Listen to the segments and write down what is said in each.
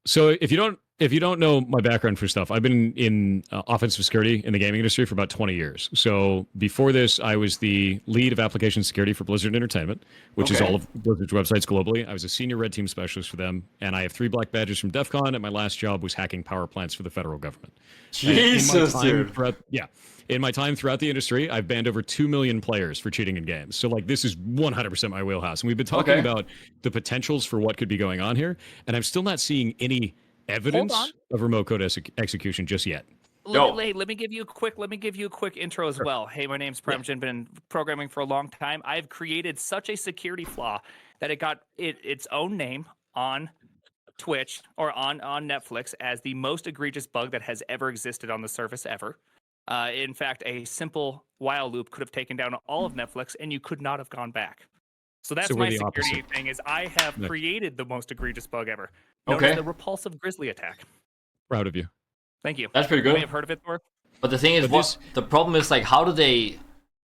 So if you don't know my background for stuff, I've been in offensive security in the gaming industry for about 20 years. So before this, I was the lead of application security for Blizzard Entertainment, which is all Okay. of Blizzard's websites globally. I was a senior red team specialist for them, and I have 3 black badges from DEF CON, and my last job was hacking power plants for the federal government. In my Jesus, time dude. throughout, yeah, in my time throughout the industry, I've banned over 2 million players for cheating in games. So like this is 100% my wheelhouse. And we've been talking Okay. about the potentials for what could be going on here, and I'm still not seeing any Hold on. evidence of remote code execution just yet. Yo. Let me give you a quick intro as well. Hey, my name's Premjin. Been programming for a long time. I've created such a security flaw that it got its own name on Twitch or on Netflix as the most egregious bug that has ever existed on the surface ever. In fact, a simple while loop could have taken down all of Netflix, and you could not have gone back. So that's So we're my the security opposite. thing. Is I have Nice. created the most egregious bug ever, known Okay. as the repulsive grizzly attack. Proud of you. Thank you. That's pretty You may good. have heard of it before. But the thing is, But the problem is like, how do they?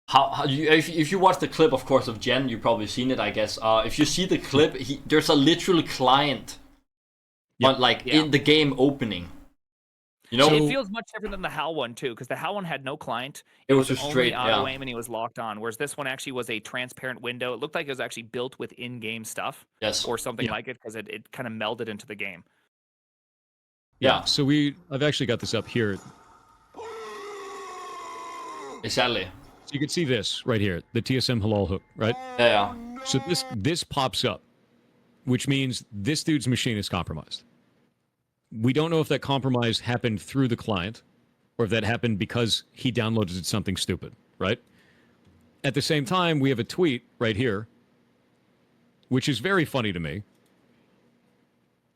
How you if you watch the clip, of course, of Jen, you've probably seen it, I guess. If you see the clip, there's a literal client, Yeah. but like Yeah. in the game opening. You know, It feels much different than the HAL one too, because the HAL one had no client. it was just only straight. auto Yeah. aim and he was locked on. Whereas this one actually was a transparent window. It looked like it was actually built with in-game stuff Yes. or something Yeah. like it, because it kind of melded into the game. Yeah. So I've actually got this up here. Exactly. So you can see this right here, the TSM Halal hook, right? Yeah. So this pops up, which means this dude's machine is compromised. We don't know if that compromise happened through the client or if that happened because he downloaded something stupid, right? At the same time, we have a tweet right here, which is very funny to me.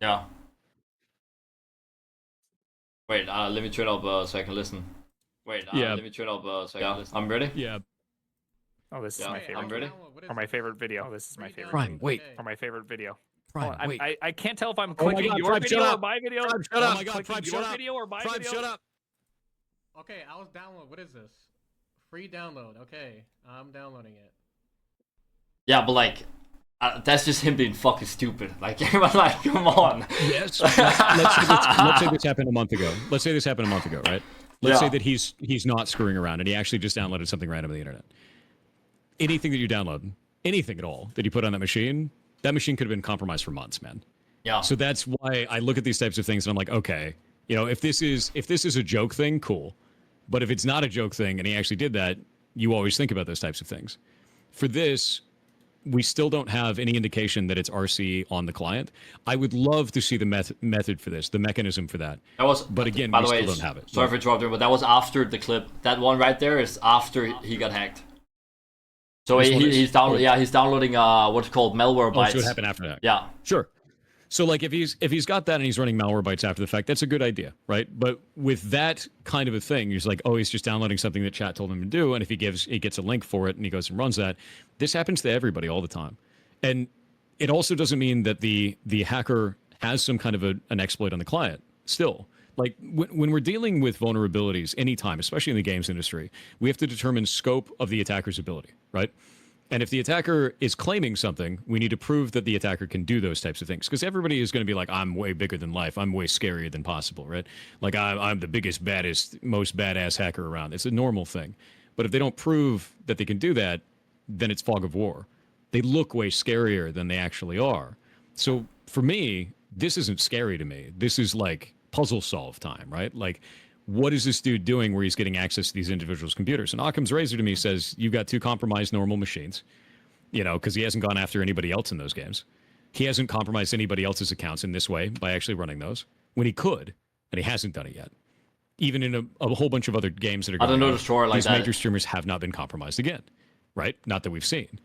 Yeah. Wait. Let me turn up so I can listen. Wait. Yeah. Let me turn up so I can listen. I'm ready. Yeah. Oh, this is Yeah, my I'm favorite. ready. Or my favorite video. Oh, this is my favorite. Prime, wait. Or my favorite video. Prime, Oh, wait. I can't tell if I'm Oh my clicking God, your Prime, video shut or up. my video. Prime, shut Am up. I Oh my God, clicking Prime, your shut up. video or my Prime, video? shut up. Okay, I was download. What is this? Free download. Okay, I'm downloading it. Yeah, but like, that's just him being fucking stupid. Like, everyone, like, come on. Yes. Let's say this happened a month ago. Let's say this happened a month ago, right? Let's say Yeah. that he's not screwing around and he actually just downloaded something random on the internet. Anything that you download, anything at all that you put on that machine could have been compromised for months, man. Yeah. So that's why I look at these types of things and I'm like, okay, you know, if this is a joke thing, cool. But if it's not a joke thing and he actually did that, you always think about those types of things. For this, we still don't have any indication that it's RC on the client. I would love to see the method for this, the mechanism for that. That was, But again, by we the way, still don't have it. Sorry for interrupting, but that was after the clip. That one right there is after he got hacked. So This one is? he's downloading. Yeah, he's downloading what's called malware Oh, bytes. so it happened after that. Yeah. Sure. So like if he's got that and he's running malware bytes after the fact, that's a good idea, right? But with that kind of a thing, he's like, oh, he's just downloading something that chat told him to do, and if he gets a link for it and he goes and runs that, this happens to everybody all the time. And it also doesn't mean that the hacker has some kind of an exploit on the client. Still, like when we're dealing with vulnerabilities anytime, especially in the games industry, we have to determine scope of the attacker's ability, right? And if the attacker is claiming something, we need to prove that the attacker can do those types of things. Because everybody is going to be like, I'm way bigger than life. I'm way scarier than possible, right? Like, I'm the biggest, baddest, most badass hacker around. It's a normal thing. But if they don't prove that they can do that, then it's fog of war. They look way scarier than they actually are. So for me, this isn't scary to me. This is like puzzle solve time, right? Like, what is this dude doing where he's getting access to these individuals' computers? And Occam's razor to me says, you've got 2 compromised normal machines, you know, because he hasn't gone after anybody else in those games. He hasn't compromised anybody else's accounts in this way by actually running those when he could, and he hasn't done it yet. Even in a whole bunch of other games that are I don't going know on, the story like these that. major streamers have not been compromised again, right? Not that we've seen.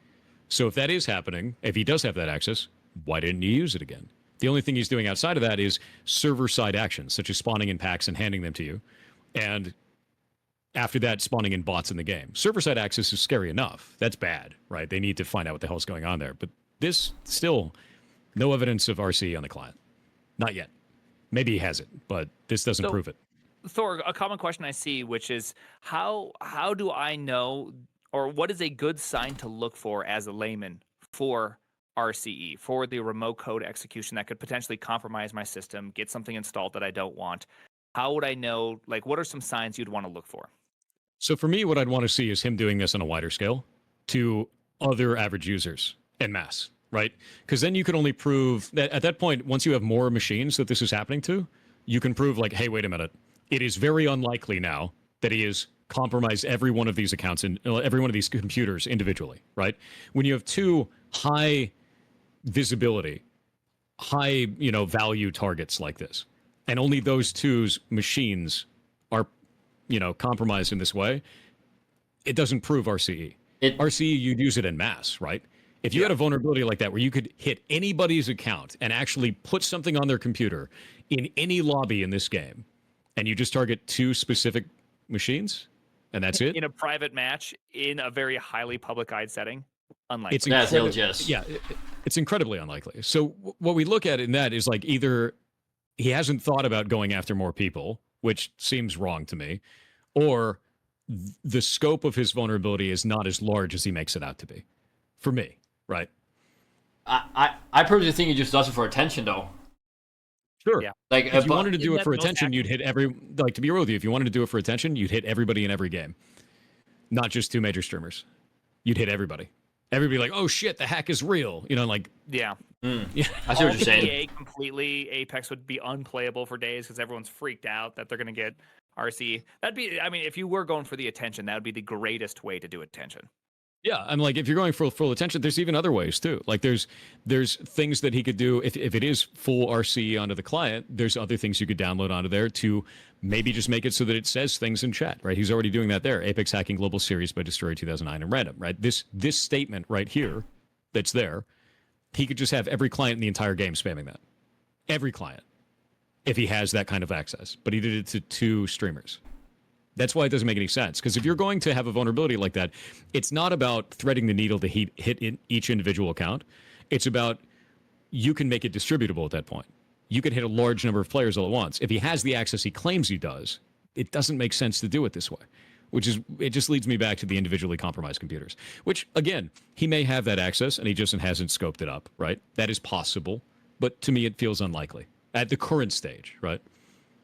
So if that is happening, if he does have that access, why didn't you use it again? The only thing he's doing outside of that is server-side actions, such as spawning in packs and handing them to you. And after that, spawning in bots in the game. Server-side access is scary enough. That's bad, right? They need to find out what the hell's going on there. But this, still, no evidence of RC on the client. Not yet. Maybe he has it, but this doesn't prove it. Thor, a common question I see, which is how do I know, or what is a good sign to look for as a layman for RCE, for the remote code execution that could potentially compromise my system, get something installed that I don't want, how would I know, like, what are some signs you'd want to look for? So for me, what I'd want to see is him doing this on a wider scale to other average users en masse, right? Because then you can only prove that at that point, once you have more machines that this is happening to, you can prove like, hey, wait a minute, it is very unlikely now that he has compromised every one of these accounts and every one of these computers individually, right? When you have two high visibility, high, value targets like this, and only those two's machines are, compromised in this way, it doesn't prove RCE. RCE, you'd use it en masse, right? If you had a vulnerability like that where you could hit anybody's account and actually put something on their computer in any lobby in this game, and you just target two specific machines, and that's it? In a private match, in a very highly public-eyed setting, unlikely. It's That's ALGS. Yeah, it's incredibly unlikely. So what we look at in that is like either he hasn't thought about going after more people, which seems wrong to me, or the scope of his vulnerability is not as large as he makes it out to be, for me, right? I personally think he just does it for attention, though. Sure. Yeah. Like If you wanted to do Isn't it for that most attention, you'd hit to be real with you, if you wanted to do it for attention, you'd hit everybody in every game, not just two major streamers. You'd hit everybody. Everybody like, oh shit, the hack is real. Like, Yeah. yeah. I see what you're saying. EA completely, Apex would be unplayable for days because everyone's freaked out that they're going to get RC. That'd be, I mean, if you were going for the attention, that would be the greatest way to do attention. Yeah, I'm like, if you're going for full attention, there's even other ways too. Like there's things that he could do if it is full RCE onto the client. There's other things you could download onto there to maybe just make it so that it says things in chat, right? He's already doing that there. Apex hacking global series by Destroyer 2009 and random, right? This statement right here that's there, he could just have every client in the entire game spamming that. Every client, if he has that kind of access. But he did it to two streamers. That's why it doesn't make any sense. Because if you're going to have a vulnerability like that, it's not about threading the needle to hit in each individual account. It's about you can make it distributable at that point. You can hit a large number of players all at once. If he has the access he claims he does, it doesn't make sense to do it this way. It just leads me back to the individually compromised computers. Which, again, he may have that access and he just hasn't scoped it up, right? That is possible. But to me, it feels unlikely at the current stage, right?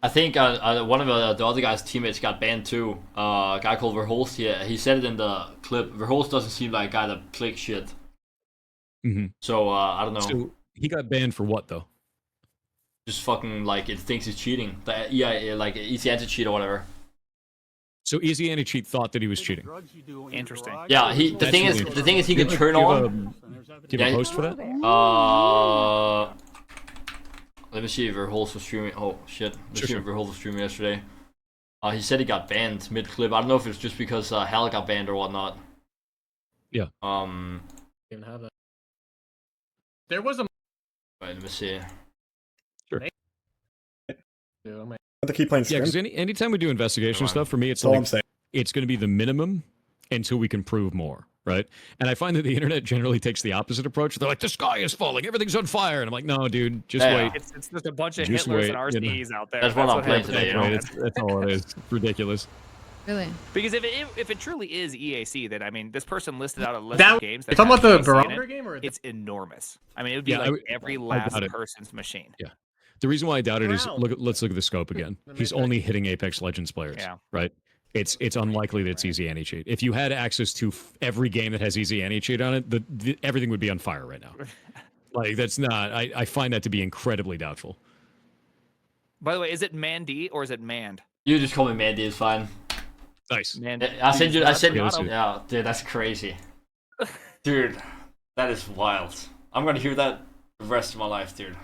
I think one of the other guy's teammates got banned too. A guy called Verholst. Yeah, he said it in the clip. Verholst doesn't seem like a guy that clicks shit. Mm-hmm. So I don't know. So he got banned for what though? Just fucking like it thinks he's cheating. Yeah, like easy anti-cheat or whatever. So Easy Anti-Cheat thought that he was cheating. Interesting. Yeah, the thing is he can turn on. Do you have a post for that? Let me see if Verholst was streaming. Oh shit! Let's see if Verholst was streaming yesterday. He said he got banned mid clip. I don't know if it's just because Hal got banned or whatnot. Yeah. Even have that. There was a. Wait, let me see. Sure. To keep playing. Yeah, because anytime we do investigation stuff, for me, it's That's all like I'm saying. it's going to be the minimum until we can prove more, right? And I find that the internet generally takes the opposite approach. They're like, the sky is falling, everything's on fire, and I'm like, no, dude, just Yeah. wait. It's just a bunch of Just Hitlers wait, and RCEs out there. That's what I'm playing happens. today, you know? Right, that's all it is. It's ridiculous. Really? Because if it truly is EAC, then I mean, this person listed out a list That of games. you That talking about the have EAC in barometer it. game or? It's enormous. I mean, it would be Yeah, like every last doubt it. person's machine. Yeah. The reason why I doubt it is Wow. let's look at the scope again. He's only hitting Apex Legends players, Yeah. right? It's unlikely that it's easy anti-cheat. If you had access to every game that has easy anti-cheat on it, everything would be on fire right now. Like that's not. I find that to be incredibly doubtful. By the way, is it Mande or is it Mand? You just call me Mandy. It's fine. Nice. Mand. I sent you. I sent Yeah, you. Yeah, dude, that's crazy. Dude, that is wild. I'm gonna hear that the rest of my life, dude.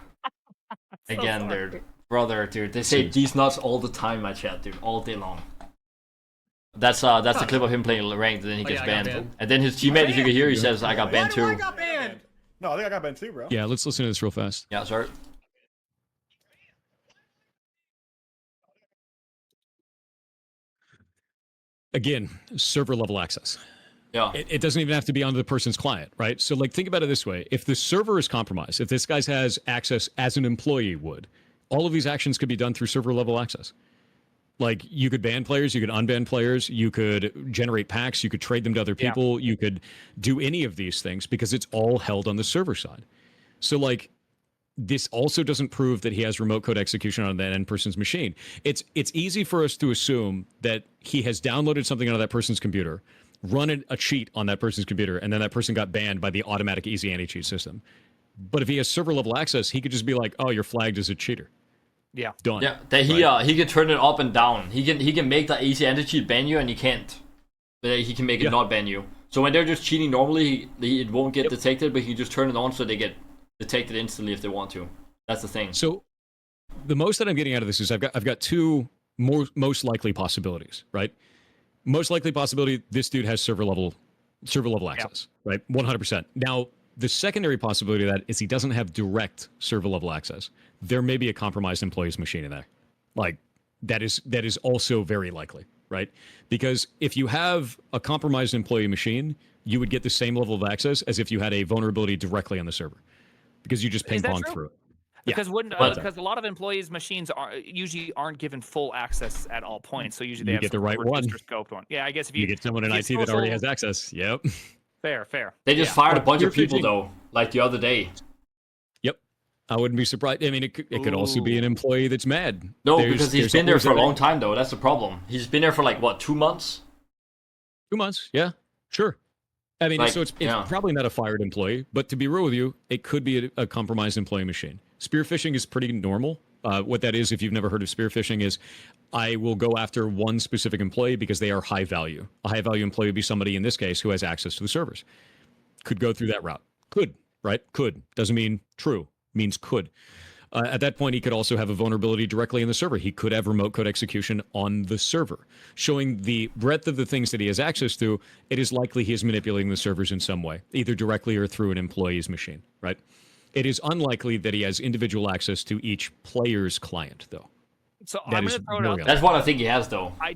Again, dude. Brother, dude. They say these nuts all the time in my chat, dude. All day long. That's the clip of him playing ranked, and then he gets I got banned. banned. And then his teammate, if you could hear, he says, I got banned Why do I too. got banned? No, I think I got banned too, bro. Yeah, let's listen to this real fast. Yeah, sorry. Again, server level access. Yeah. It doesn't even have to be onto the person's client, right? So like think about it this way. If the server is compromised, if this guy has access as an employee would, all of these actions could be done through server level access. Like you could ban players, you could unban players, you could generate packs, you could trade them to other people, you could do any of these things because it's all held on the server side. So like this also doesn't prove that he has remote code execution on that end person's machine. It's easy for us to assume that he has downloaded something onto that person's computer, run a cheat on that person's computer, and then that person got banned by the automatic easy anti-cheat system. But if he has server level access, he could just be like, "Oh, you're flagged as a cheater." Yeah. Done. Yeah, that he can turn it up and down. He can make the easy anti-cheat ban you, and he can't. But he can make it not ban you. So when they're just cheating normally, it won't get detected, but he can just turn it on so they get detected instantly if they want to. That's the thing. So the most that I'm getting out of this is I've got two most likely possibilities, right? Most likely possibility, this dude has server level access, right? 100%. Now, the secondary possibility of that is he doesn't have direct server level access. There may be a compromised employee's machine in there. Like that is also very likely, right? Because if you have a compromised employee machine, you would get the same level of access as if you had a vulnerability directly on the server, because you just ping pong through it. Because because a lot of employees' machines usually aren't given full access at all points, so usually they have get the right one. Scoped one. Yeah, I guess if you get someone in IT that already has access. Yep. Fair. They just fired a bunch of people though, like the other day. Yep. I wouldn't be surprised. I mean, it could also be an employee that's mad. No, because he's been there for a long time though. That's the problem. He's been there for like what, 2 months? 2 months. Yeah. Sure. I mean, Like, so it's probably not a fired employee, but to be real with you, it could be a compromised employee machine. Spear phishing is pretty normal. What that is, if you've never heard of spear phishing, is I will go after one specific employee because they are high value. A high value employee would be somebody, in this case, who has access to the servers. Could go through that route. Could, right? Could. Doesn't mean true. Means could. At that point, he could also have a vulnerability directly in the server. He could have remote code execution on the server. Showing the breadth of the things that he has access to, it is likely he is manipulating the servers in some way, either directly or through an employee's machine, right? It is unlikely that he has individual access to each player's client, though. So I'm going to throw it out there. That's what I think he has, though. I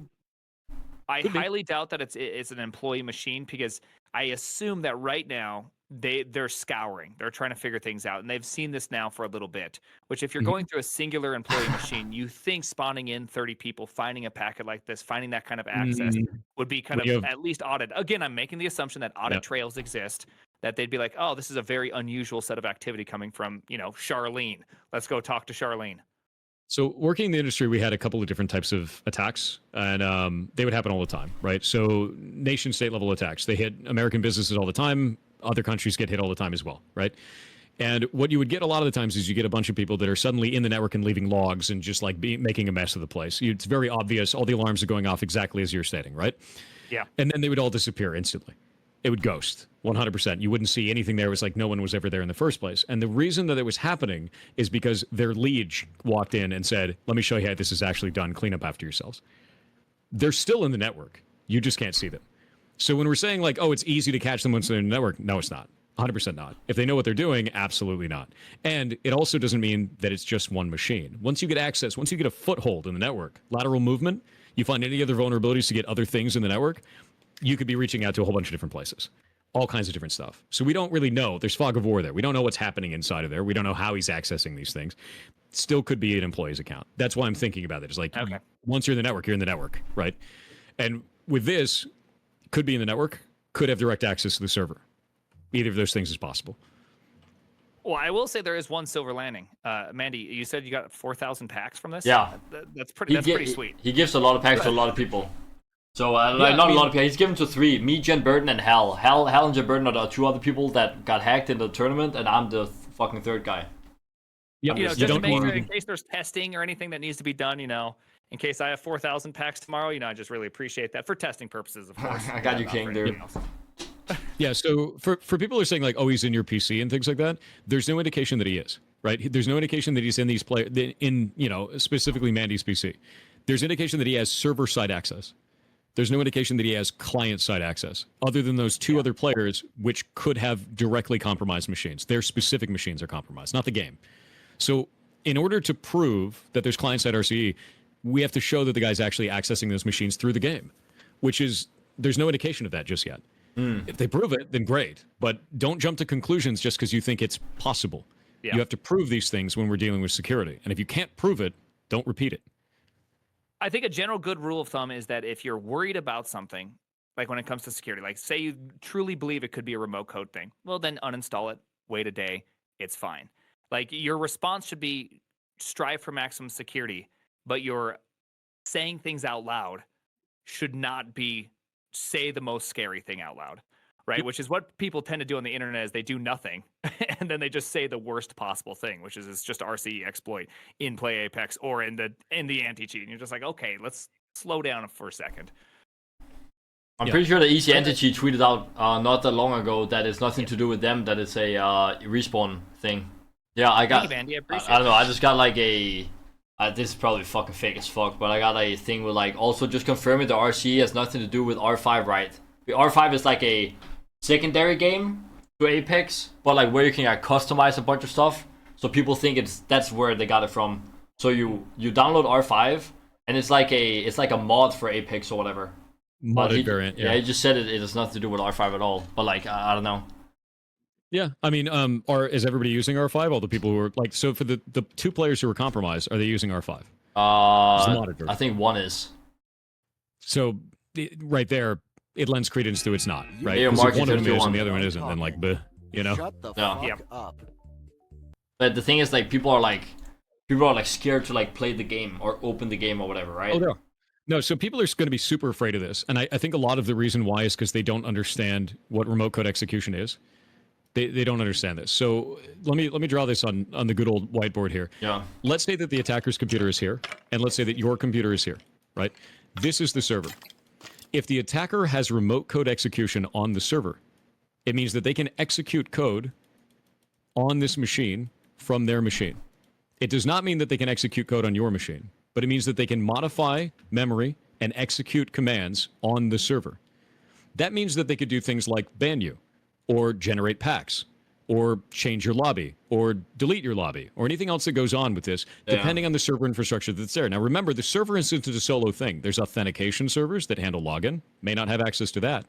highly doubt that it's an employee machine, because I assume that right now they're scouring. They're trying to figure things out, and they've seen this now for a little bit. Which, if you're going through a singular employee machine, you think spawning in 30 people, finding a packet like this, finding that kind of access would be kind of at least audit. Again, I'm making the assumption that audit trails exist. That they'd be like, oh, this is a very unusual set of activity coming from, Charlene. Let's go talk to Charlene. So working in the industry, we had a couple of different types of attacks, and they would happen all the time, right? So nation state level attacks, they hit American businesses all the time. Other countries get hit all the time as well, right? And what you would get a lot of the times is you get a bunch of people that are suddenly in the network and leaving logs and just like making a mess of the place. It's very obvious. All the alarms are going off exactly as you're stating, right? Yeah. And then they would all disappear instantly. It would ghost 100%. You wouldn't see anything there. It was like no one was ever there in the first place. And the reason that it was happening is because their liege walked in and said, let me show you how this is actually done. Clean up after yourselves. They're still in the network. You just can't see them. So when we're saying like, oh, it's easy to catch them once they're in the network, no, it's not. 100% not. If they know what they're doing, absolutely not. And it also doesn't mean that it's just one machine. Once you get access, once you get a foothold in the network, lateral movement, you find any other vulnerabilities to get other things in the network, you could be reaching out to a whole bunch of different places. All kinds of different stuff. So we don't really know. There's fog of war there. We don't know what's happening inside of there. We don't know how he's accessing these things. Still could be an employee's account. That's why I'm thinking about it. It's like, once you're in the network, you're in the network, right? And with this, could be in the network, could have direct access to the server. Either of those things is possible. Well, I will say there is one silver lining. Mandy, you said you got 4,000 packs from this? Yeah. That's pretty sweet. He gives a lot of packs to a lot of people. So, not a lot of people. He's given to 3. Me, Genburten, and Hal. Hal and Genburten are the 2 other people that got hacked in the tournament, and I'm the fucking 3rd guy. Yep. Just to make sure, in case there's testing or anything that needs to be done, in case I have 4,000 packs tomorrow, I just really appreciate that for testing purposes, of course. I got you, King, dude. Yeah, so for people who are saying like, oh, he's in your PC and things like that, there's no indication that he is, right? There's no indication that he's in these specifically Mandy's PC. There's indication that he has server-side access. There's no indication that he has client-side access, other than those 2 other players, which could have directly compromised machines. Their specific machines are compromised, not the game. So in order to prove that there's client-side RCE, we have to show that the guy's actually accessing those machines through the game, which is, there's no indication of that just yet. If they prove it, then great. But don't jump to conclusions just because you think it's possible. Yeah. You have to prove these things when we're dealing with security. And if you can't prove it, don't repeat it. I think a general good rule of thumb is that if you're worried about something, like when it comes to security, like say you truly believe it could be a remote code thing, well then uninstall it, wait a day, it's fine. Like your response should be strive for maximum security, but your saying things out loud should not be say the most scary thing out loud, right? Which is what people tend to do on the internet is they do nothing and then they just say the worst possible thing, which is it's just RCE exploit in play Apex or in the anti-cheat. And you're just like, okay, let's slow down for a second. I'm pretty sure the Easy Entity tweeted out not that long ago that it's nothing to do with them, that it's a respawn thing. Yeah, I got. Thank you, Bandy. I don't know. I just got like a. This is probably fucking fake as fuck, but I got a thing with like also just confirming the RCE has nothing to do with R5, right? The R5 is like a secondary game to Apex, but like where you can like customize a bunch of stuff. So people think that's where they got it from. So you download R5 and it's like a mod for Apex or whatever. Modded variant. Yeah, he just said it has nothing to do with R5 at all. But like I don't know. Yeah, I mean, is everybody using R5? All the people who are like, so for the 2 players who were compromised, are they using R5? I think one is. So right there, it lends credence to it's not, right? Yeah, Because if one of them is 51. and the other one isn't, then like, bleh, you know? Shut the Yeah. fuck up. But the thing is, like, people are like scared to like play the game or open the game or whatever, right? Oh, no, so people are going to be super afraid of this, and I think a lot of the reason why is because they don't understand what remote code execution is. They don't understand this. So let me draw this on the good old whiteboard here. Yeah. Let's say that the attacker's computer is here, and let's say that your computer is here, right? This is the server. If the attacker has remote code execution on the server, it means that they can execute code on this machine from their machine. It does not mean that they can execute code on your machine, but it means that they can modify memory and execute commands on the server. That means that they could do things like ban you, or generate packs, or change your lobby, or delete your lobby, or anything else that goes on with this, depending on the server infrastructure that's there. Now remember, the server instance is a solo thing. There's authentication servers that handle login, may not have access to that.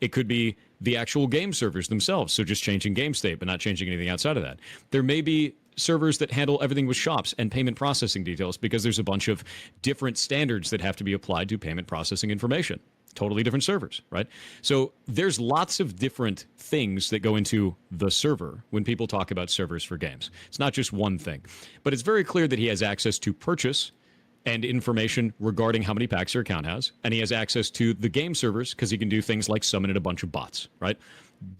It could be the actual game servers themselves, so just changing game state, but not changing anything outside of that. There may be servers that handle everything with shops and payment processing details, because there's a bunch of different standards that have to be applied to payment processing information. Totally different servers, right? So there's lots of different things that go into the server when people talk about servers for games. It's not just one thing. But it's very clear that he has access to purchase and information regarding how many packs your account has. And he has access to the game servers because he can do things like summon in a bunch of bots, right?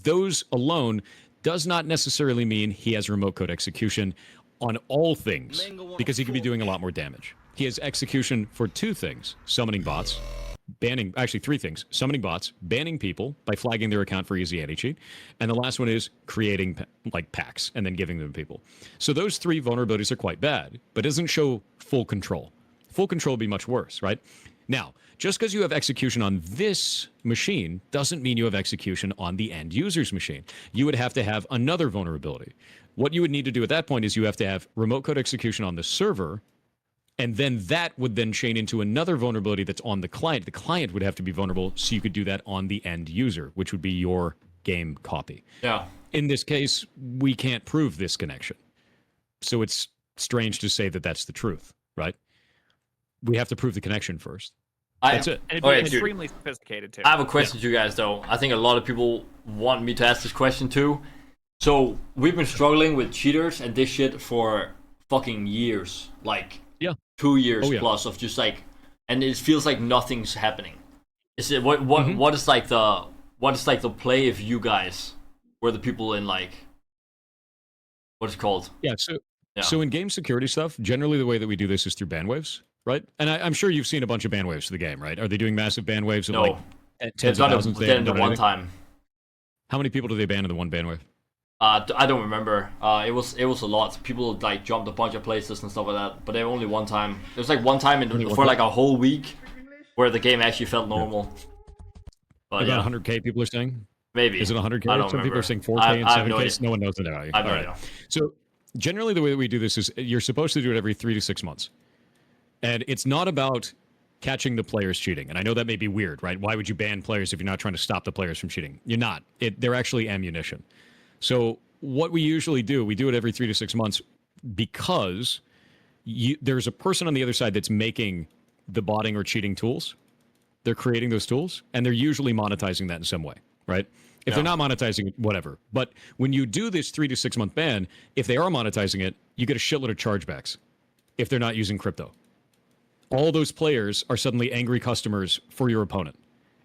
Those alone does not necessarily mean he has remote code execution on all things, because he could be doing a lot more damage. He has execution for 2 things: summoning bots, banning, actually 3 things: summoning bots, banning people by flagging their account for easy anti-cheat, and the last one is creating like packs and then giving them to people. So those 3 vulnerabilities are quite bad, but doesn't show full control. Full control would be much worse, right? Now, just because you have execution on this machine doesn't mean you have execution on the end user's machine. You would have to have another vulnerability. What you would need to do at that point is you have to have remote code execution on the server, and then that would then chain into another vulnerability that's on the client. The client would have to be vulnerable, so you could do that on the end user, which would be your game copy. Yeah. In this case, we can't prove this connection. So it's strange to say that that's the truth, right? We have to prove the connection first. That's it. And it'd be extremely sophisticated too. I have a question to you guys though. I think a lot of people want me to ask this question too. So we've been struggling with cheaters and this shit for fucking years. Like 2 years plus of just like, and it feels like nothing's happening. Is it what is like the play if you guys were the people in like what's it called? So in game security stuff, generally the way that we do this is through ban waves, right? And I'm sure you've seen a bunch of ban waves for the game, right? Are they doing massive ban waves of like tens of thousands? They've done it one time. How many people do they ban in the one ban wave? I don't remember. It was a lot. People like jumped a bunch of places and stuff like that. But they only one time. There was like one time for like a whole week where the game actually felt normal. But about 100K people are saying. Maybe is it 100K? I don't Some remember. people are saying 4K and 7K. No one knows the value. I have no idea. So generally the way that we do this is you're supposed to do it every 3 to 6 months, and it's not about catching the players cheating. And I know that may be weird, right? Why would you ban players if you're not trying to stop the players from cheating? You're not. They're actually ammunition. So what we usually do, we do it every 3 to 6 months because there's a person on the other side that's making the botting or cheating tools. They're creating those tools, and they're usually monetizing that in some way, right? If they're not monetizing it, whatever. But when you do this 3 to 6 month ban, if they are monetizing it, you get a shitload of chargebacks if they're not using crypto. All those players are suddenly angry customers for your opponent.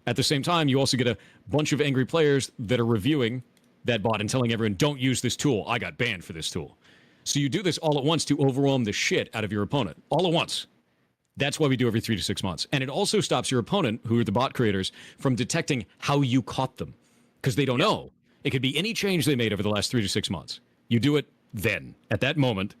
At the same time, you also get a bunch of angry players that are reviewing that bot and telling everyone, don't use this tool. I got banned for this tool. So you do this all at once to overwhelm the shit out of your opponent. All at once. That's why we do every 3 to 6 months. And it also stops your opponent, who are the bot creators, from detecting how you caught them. Because they don't know. It could be any change they made over the last 3 to 6 months. You do it then, at that moment,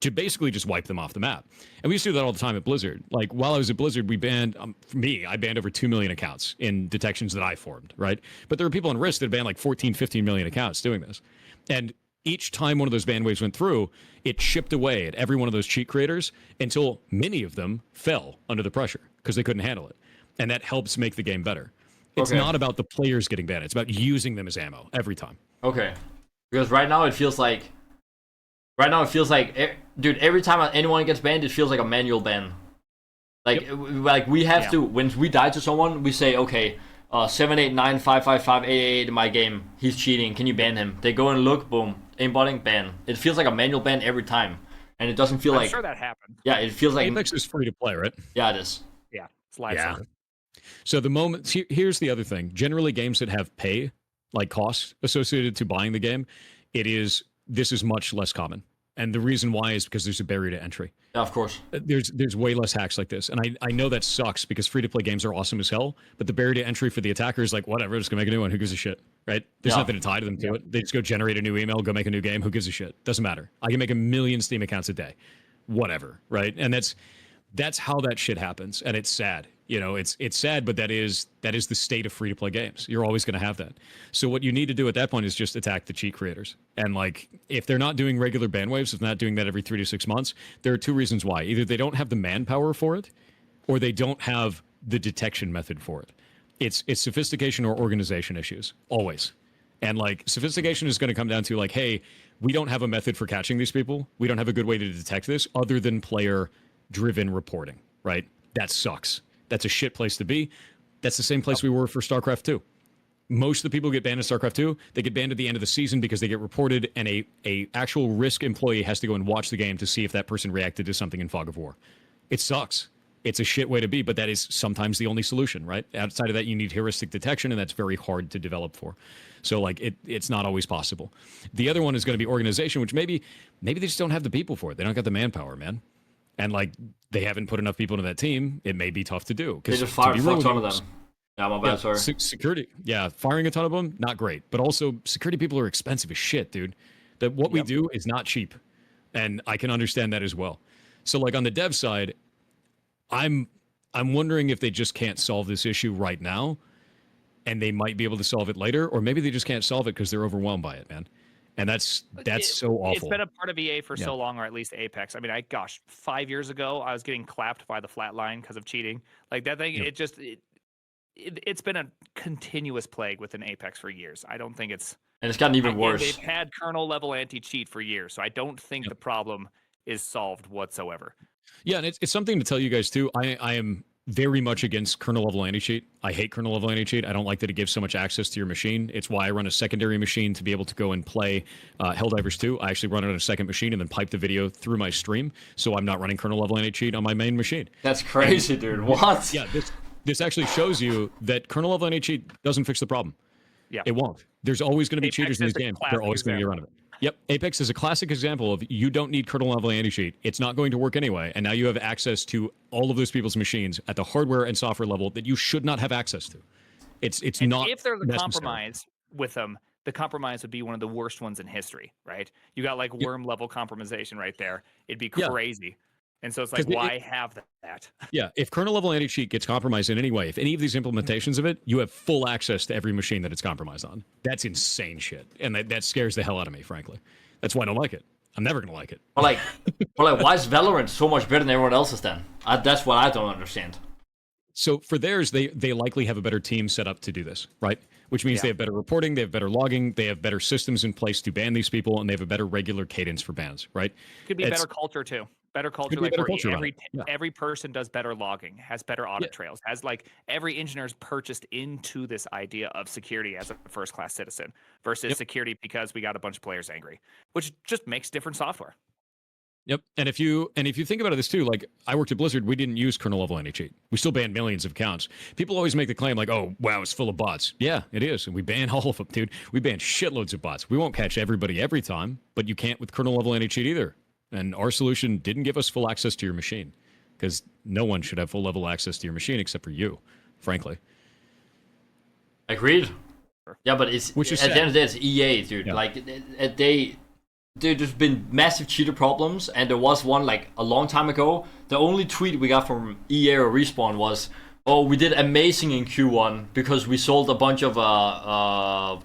to basically just wipe them off the map. And we used to do that all the time at Blizzard. Like, while I was at Blizzard, we banned, for me, I banned over 2 million accounts in detections that I formed, right? But there were people on Risk that banned like 14, 15 million accounts doing this. And each time one of those ban waves went through, it chipped away at every one of those cheat creators until many of them fell under the pressure because they couldn't handle it. And that helps make the game better. It's not about the players getting banned. It's about using them as ammo every time. Okay. Because right now it feels like, dude, every time anyone gets banned, it feels like a manual ban. Like, like we have to, when we die to someone, we say, okay, 7895558 in my game, he's cheating, can you ban him? They go and look, boom, aimbotting, ban. It feels like a manual ban every time. And it doesn't feel I'm sure that happened. Yeah, it feels like... Apex is free to play, right? Yeah, it is. Yeah, it's live server. So the moment, here's the other thing. Generally, games that have pay, like costs associated to buying the game, this is much less common. And the reason why is because there's a barrier to entry. Yeah, of course. There's way less hacks like this. And I know that sucks because free-to-play games are awesome as hell, but the barrier to entry for the attacker is like, whatever, just gonna make a new one. Who gives a shit, right? There's nothing to tie to them to it. They just go generate a new email, go make a new game. Who gives a shit? Doesn't matter. I can make 1 million Steam accounts a day. Whatever, right? And that's how that shit happens. And it's sad. You know, it's sad, but that is the state of free-to-play games. You're always going to have that. So what you need to do at that point is just attack the cheat creators. And like, if they're not doing regular ban waves, if they're not doing that every 3 to 6 months, there are 2 reasons why. Either they don't have the manpower for it, or they don't have the detection method for it. It's sophistication or organization issues, always. And like, sophistication is going to come down to like, hey, we don't have a method for catching these people. We don't have a good way to detect this other than player-driven reporting, right? That sucks. That's a shit place to be. That's the same place we were for StarCraft 2. Most of the people who get banned in StarCraft 2, they get banned at the end of the season because they get reported, and a actual Risk employee has to go and watch the game to see if that person reacted to something in Fog of War. It sucks. It's a shit way to be, but that is sometimes the only solution, right? Outside of that, you need heuristic detection, and that's very hard to develop for. So like, it's not always possible. The other one is going to be organization, which maybe they just don't have the people for it. They don't got the manpower, man. And like, they haven't put enough people into that team. It may be tough to do. They just fired a ton of them. Yeah, my bad, sorry. Security, firing a ton of them, not great. But also, security people are expensive as shit, dude. That what we do is not cheap, and I can understand that as well. So like on the dev side, I'm wondering if they just can't solve this issue right now, and they might be able to solve it later, or maybe they just can't solve it because they're overwhelmed by it, man. And that's so awful. It's been a part of EA for so long, or at least Apex. I mean, 5 years ago, I was getting clapped by the flat line because of cheating. Like that thing, it's been a continuous plague within Apex for years. I don't think it's... And it's gotten even worse. They've had kernel-level anti-cheat for years, so I don't think the problem is solved whatsoever. Yeah, and it's something to tell you guys, too. I am very much against kernel-level anti-cheat. I hate kernel-level anti-cheat. I don't like that it gives so much access to your machine. It's why I run a secondary machine to be able to go and play Helldivers 2. I actually run it on a second machine and then pipe the video through my stream, so I'm not running kernel-level anti-cheat on my main machine. That's crazy, dude. What? Yeah, this actually shows you that kernel-level anti-cheat doesn't fix the problem. Yeah. It won't. There's always going to be cheaters in these games. They're always going to be around it. Yep. Apex is a classic example of you don't need kernel-level anti-cheat. It's not going to work anyway, and now you have access to all of those people's machines at the hardware and software level that you should not have access to. It's not. If there's a compromise with them, the compromise would be one of the worst ones in history, right? You got like worm-level compromisation right there. It'd be crazy. And so it's like, why have that? Yeah, if kernel-level anti-cheat gets compromised in any way, if any of these implementations of it, you have full access to every machine that it's compromised on. That's insane shit. And that scares the hell out of me, frankly. That's why I don't like it. I'm never going to like it. But like, why is Valorant so much better than everyone else's then? That's what I don't understand. So for theirs, they likely have a better team set up to do this, right? Which means they have better reporting, they have better logging, they have better systems in place to ban these people, and they have a better regular cadence for bans, right? Could be better culture too. Better culture, Could be like better where culture about it. Yeah. every person does better logging, has better audit trails, has like every engineer's purchased into this idea of security as a first class citizen versus security because we got a bunch of players angry, which just makes different software. Yep. And if you think about this too, like I worked at Blizzard, we didn't use kernel level anti-cheat. We still banned millions of accounts. People always make the claim like, oh wow, it's full of bots. Yeah, it is. And we ban all of them, dude. We ban shitloads of bots. We won't catch everybody every time, but you can't with kernel level anti-cheat either. And our solution didn't give us full access to your machine, because no one should have full level access to your machine except for you, frankly. Agreed. Yeah, but it's Which is at the sad. end of the day, it's EA, dude. Yeah. Like there's been massive cheater problems, and there was one like a long time ago. The only tweet we got from EA or Respawn was, "Oh, we did amazing in Q1 because we sold a bunch of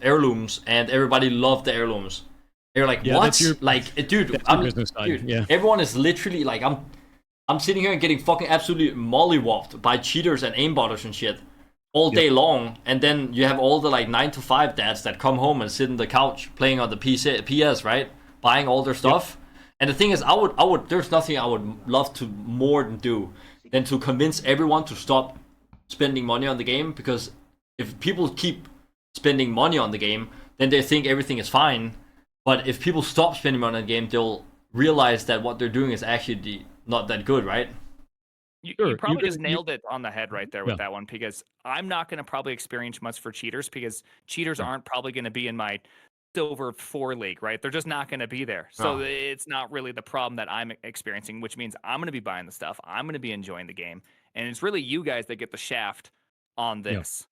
heirlooms, and everybody loved the heirlooms." They're like, Yeah, "What?" that's your- Like, dude, that's your business side, dude, yeah. everyone is literally like, I'm sitting here and getting fucking absolutely mollywopped by cheaters and aimbotters and shit all day long, and then you have all the like 9 to 5 dads that come home and sit on the couch playing on the PS, right? Buying all their stuff. And the thing is, I would there's nothing I would love to more than to convince everyone to stop spending money on the game, because if people keep spending money on the game, then they think everything is fine. But if people stop spending money on the game, they'll realize that what they're doing is actually not that good, right? You Sure, probably you just can- nailed it on the head right there with that one, because I'm not going to probably experience much for cheaters, because cheaters aren't probably going to be in my silver 4 league, right? They're just not going to be there. So it's not really the problem that I'm experiencing, which means I'm going to be buying the stuff. I'm going to be enjoying the game. And it's really you guys that get the shaft on this.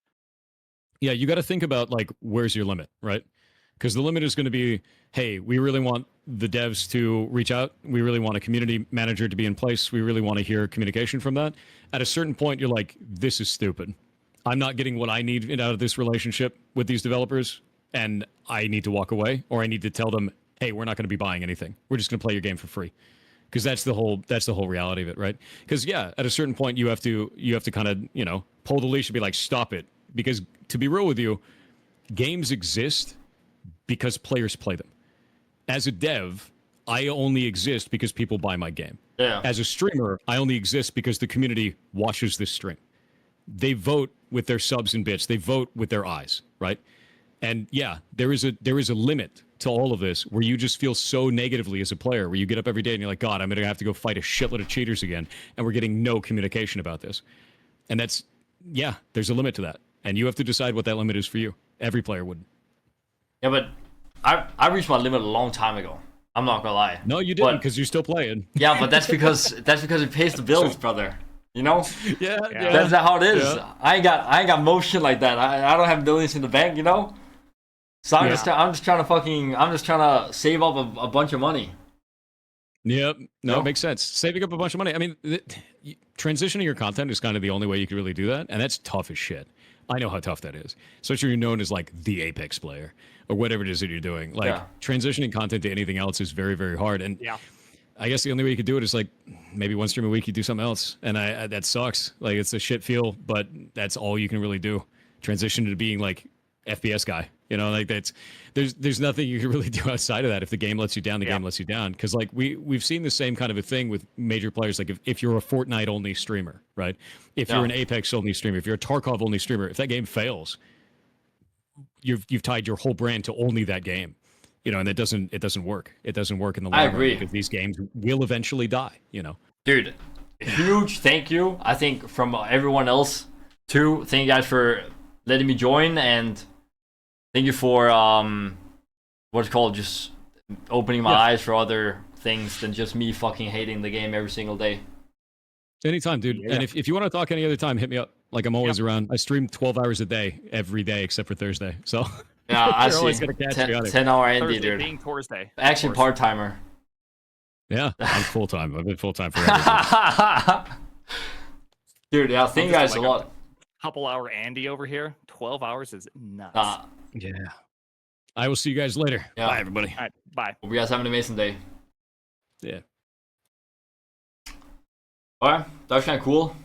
Yeah, you got to think about like, where's your limit, right? Because the limit is going to be, hey, we really want the devs to reach out. We really want a community manager to be in place. We really want to hear communication from that. At a certain point, you're like, this is stupid. I'm not getting what I need out of this relationship with these developers, and I need to walk away, or I need to tell them, hey, we're not going to be buying anything. We're just going to play your game for free. Because that's the whole reality of it, right? Because yeah, at a certain point, you have to kind of pull the leash and be like, stop it. Because to be real with you, games exist because players play them. As a dev, I only exist because people buy my game. Yeah. As a streamer, I only exist because the community watches this stream. They vote with their subs and bits. They vote with their eyes, right? And yeah, there is a limit to all of this where you just feel so negatively as a player, where you get up every day and you're like, God, I'm going to have to go fight a shitload of cheaters again, and we're getting no communication about this. And that's, yeah, there's a limit to that. And you have to decide what that limit is for you. Every player would. Yeah, but I reached my limit a long time ago. I'm not gonna lie. No, you didn't, because you're still playing. Yeah, but that's because it pays the bills, brother. You know? Yeah. That's how it is. Yeah. I ain't got motion like that. I don't have millions in the bank, you know? So I'm just trying to save up a bunch of money. Yep. No, No. it makes sense. Saving up a bunch of money. I mean, transitioning your content is kind of the only way you can really do that, and that's tough as shit. I know how tough that is. Especially when you're known as like the Apex player or whatever it is that you're doing. Like transitioning content to anything else is very, very hard. And I guess the only way you could do it is like maybe one stream a week you do something else, and I that sucks. Like it's a shit feel, but that's all you can really do. Transition to being like FPS guy. You know, like there's nothing you can really do outside of that. If the game lets you down, the game lets you down. Because like we've seen the same kind of a thing with major players. Like if you're a Fortnite only streamer, right? If you're an Apex only streamer, if you're a Tarkov only streamer, if that game fails, you've tied your whole brand to only that game. You know, and it doesn't work. It doesn't work in the long I run, agree. because these games will eventually die. You know, Dude, huge thank you. I think from everyone else too. Thank you guys for letting me join, and thank you for what's it called, just opening my eyes for other things than just me fucking hating the game every single day. anytime, dude. Yeah. And if you want to talk any other time, hit me up. Like I'm always around. I stream 12 hours a day every day except for Thursday. So Yeah, I You're see. always gonna catch me on it. 10-hour Andy, Thursday dude. being Thursday. Actually, part timer. yeah, I'm full time. I've been full time forever. Dude, yeah, thank you guys like a lot. Couple hour Andy over here. 12 hours is nuts. Yeah. I will see you guys later. Yeah. Bye, everybody. All right, bye. Hope you guys have an amazing day. Yeah. Alright, that was kind of cool.